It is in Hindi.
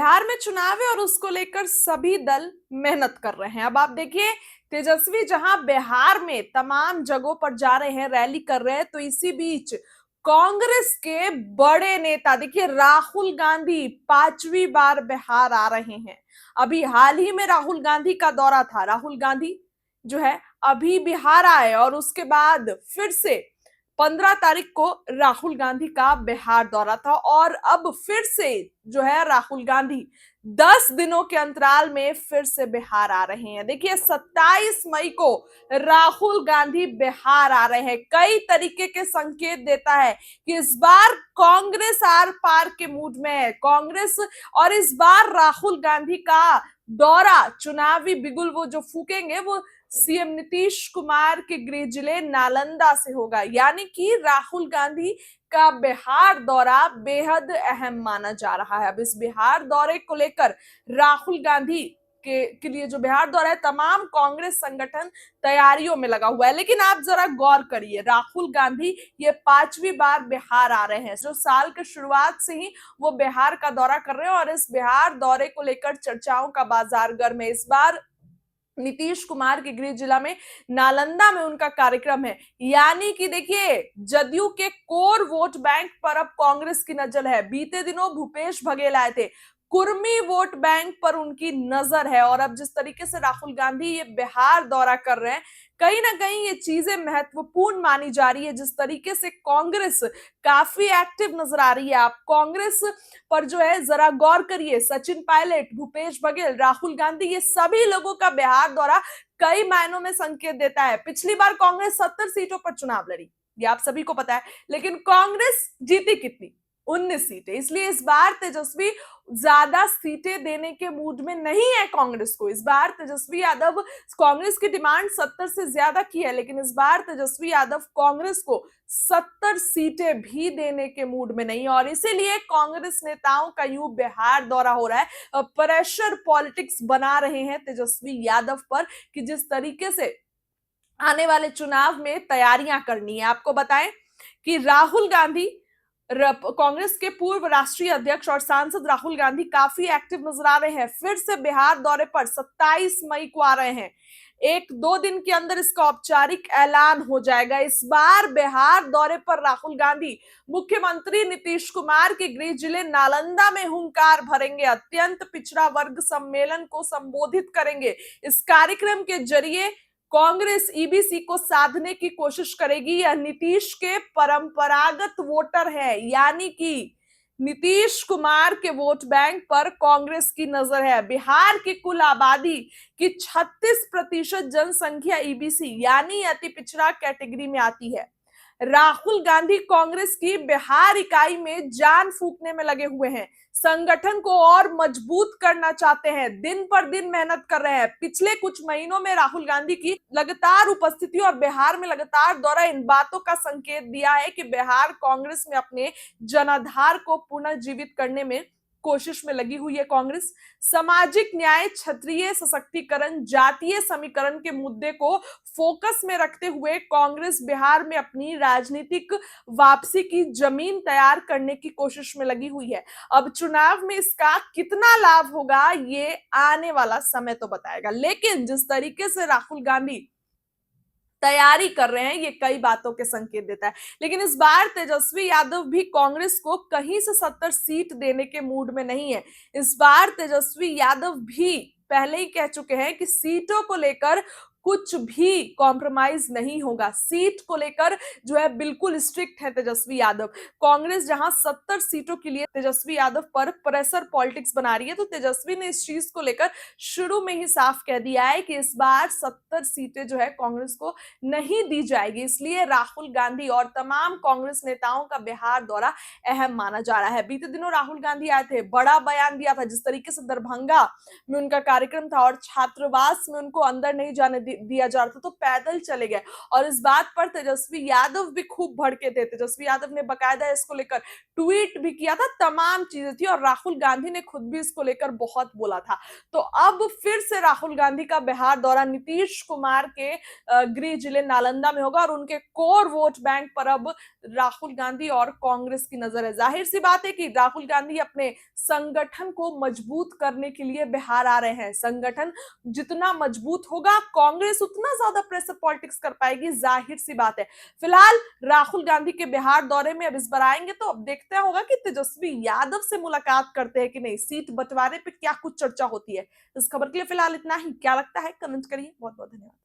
बिहार में चुनाव है और उसको लेकर सभी दल मेहनत कर रहे हैं। अब आप देखिए, तेजस्वी जहां बिहार में तमाम जगहों पर जा रहे हैं, रैली कर रहे हैं, तो इसी बीच कांग्रेस के बड़े नेता देखिए राहुल गांधी 5वीं बार बिहार आ रहे हैं। अभी हाल ही में राहुल गांधी का दौरा था। राहुल गांधी जो है अभी बिहार आए और उसके बाद फिर से 15 तारीख को राहुल गांधी का बिहार दौरा था और अब फिर से जो है राहुल गांधी 10 दिनों के अंतराल में फिर से बिहार आ रहे हैं। देखिए 27 मई को राहुल गांधी बिहार आ रहे हैं। कई तरीके के संकेत देता है कि इस बार कांग्रेस आर पार के मूड में है कांग्रेस, और इस बार राहुल गांधी का दौरा चुनावी बिगुल वो जो फूकेंगे वो सीएम नीतीश कुमार के गृह जिले नालंदा से होगा। यानी कि राहुल गांधी का बिहार दौरा बेहद अहम माना जा रहा है। अब इस बिहार दौरे को लेकर राहुल गांधी के लिए जो बिहार दौरा है, तमाम कांग्रेस संगठन तैयारियों में लगा हुआ है। लेकिन आप जरा गौर करिए, राहुल गांधी ये 5वीं बार बिहार आ रहे हैं। जो साल के शुरुआत से ही वो बिहार का दौरा कर रहे हैं और इस बिहार दौरे को लेकर चर्चाओं का बाजार गर्म है। इस बार नीतीश कुमार के गृह जिला में नालंदा में उनका कार्यक्रम है। यानी कि देखिए जदयू के कोर वोट बैंक पर अब कांग्रेस की नजर है। बीते दिनों भूपेश बघेल आए थे, कुर्मी वोट बैंक पर उनकी नजर है। और अब जिस तरीके से राहुल गांधी ये बिहार दौरा कर रहे हैं, कहीं ना कहीं ये चीजें महत्वपूर्ण मानी जा रही है। जिस तरीके से कांग्रेस काफी एक्टिव नजर आ रही है, आप कांग्रेस पर जो है जरा गौर करिए। सचिन पायलट, भूपेश बघेल, राहुल गांधी, ये सभी लोगों का बिहार दौरा कई मायनों में संकेत देता है। पिछली बार कांग्रेस 70 सीटों पर चुनाव लड़ी, ये आप सभी को पता है, लेकिन कांग्रेस जीती कितनी? 19 सीटें। इसलिए इस बार तेजस्वी ज्यादा सीटें देने के मूड में नहीं है कांग्रेस को। इस बार तेजस्वी यादव, कांग्रेस की डिमांड 70 से ज्यादा की है, लेकिन इस बार तेजस्वी यादव कांग्रेस को 70 सीटें भी देने के मूड में नहीं, और इसीलिए कांग्रेस नेताओं का यूं बिहार दौरा हो रहा है। प्रेशर पॉलिटिक्स बना रहे हैं तेजस्वी यादव पर कि जिस तरीके से आने वाले चुनाव में तैयारियां करनी है। आपको बताएं कि राहुल गांधी, कांग्रेस के पूर्व राष्ट्रीय अध्यक्ष और सांसद राहुल गांधी काफी एक्टिव नजर आ रहे हैं। फिर से बिहार दौरे पर 27 मई को आ रहे हैं। 1-2 दिन के अंदर इसका औपचारिक ऐलान हो जाएगा। इस बार बिहार दौरे पर राहुल गांधी मुख्यमंत्री नीतीश कुमार के गृह जिले नालंदा में हुंकार भरेंगे, अत्यंत पिछड़ा वर्ग सम्मेलन को संबोधित करेंगे। इस कार्यक्रम के जरिए कांग्रेस ईबीसी को साधने की कोशिश करेगी। यह नीतीश के परंपरागत वोटर है, यानी कि नीतीश कुमार के वोट बैंक पर कांग्रेस की नजर है। बिहार की कुल आबादी की 36% जनसंख्या ईबीसी यानी अति पिछड़ा कैटेगरी में आती है। राहुल गांधी कांग्रेस की बिहार इकाई में जान फूंकने में लगे हुए हैं, संगठन को और मजबूत करना चाहते हैं, दिन पर दिन मेहनत कर रहे हैं। पिछले कुछ महीनों में राहुल गांधी की लगातार उपस्थिति और बिहार में लगातार दौरा इन बातों का संकेत दिया है कि बिहार कांग्रेस में अपने जनाधार को पुनर्जीवित करने में कोशिश में लगी हुई है। कांग्रेस सामाजिक न्याय, क्षत्रिय सशक्तिकरण, जातीय समीकरण के मुद्दे को फोकस में रखते हुए कांग्रेस बिहार में अपनी राजनीतिक वापसी की जमीन तैयार करने की कोशिश में लगी हुई है। अब चुनाव में इसका कितना लाभ होगा ये आने वाला समय तो बताएगा, लेकिन जिस तरीके से राहुल गांधी तैयारी कर रहे हैं ये कई बातों के संकेत देता है। लेकिन इस बार तेजस्वी यादव भी कांग्रेस को कहीं से 70 सीट देने के मूड में नहीं है। इस बार तेजस्वी यादव भी पहले ही कह चुके हैं कि सीटों को लेकर कुछ भी कॉम्प्रोमाइज नहीं होगा। सीट को लेकर जो है बिल्कुल स्ट्रिक्ट है तेजस्वी यादव। कांग्रेस जहां 70 सीटों के लिए तेजस्वी यादव पर प्रेशर पॉलिटिक्स बना रही है, तो तेजस्वी ने इस चीज को लेकर शुरू में ही साफ कह दिया है कि इस बार 70 सीटें जो है कांग्रेस को नहीं दी जाएगी। इसलिए राहुल गांधी और तमाम कांग्रेस नेताओं का बिहार दौरा अहम माना जा रहा है। बीते दिनों राहुल गांधी आए थे, बड़ा बयान दिया था। जिस तरीके से दरभंगा में उनका कार्यक्रम था और छात्रावास में उनको अंदर नहीं जाने दिया जा रहा था, तो पैदल चले गए। और इस बात पर तेजस्वी यादव भी खूब भड़के थे। तेजस्वी यादव ने बकायदा इसको लेकर ट्वीट भी किया था, तमाम चीजें थी, और राहुल गांधी ने खुद भी इसको लेकर बहुत बोला था। तो अब फिर से राहुल गांधी का बिहार दौरा नीतीश कुमार के गृह जिले नालंदा में होगा और उनके कोर वोट बैंक पर अब राहुल गांधी और कांग्रेस की नजर है। जाहिर सी बात है कि राहुल गांधी अपने संगठन को मजबूत करने के लिए बिहार आ रहे हैं। संगठन जितना मजबूत होगा, कांग्रेस उतना ज्यादा प्रेशर पॉलिटिक्स कर पाएगी, जाहिर सी बात है। फिलहाल राहुल गांधी के बिहार दौरे में अब इस बार आएंगे, तो अब देखते होगा कि तेजस्वी यादव से मुलाकात करते हैं कि नहीं, सीट बंटवारे पे क्या कुछ चर्चा होती है। इस खबर के लिए फिलहाल इतना ही। क्या लगता है कमेंट करिए। बहुत बहुत धन्यवाद।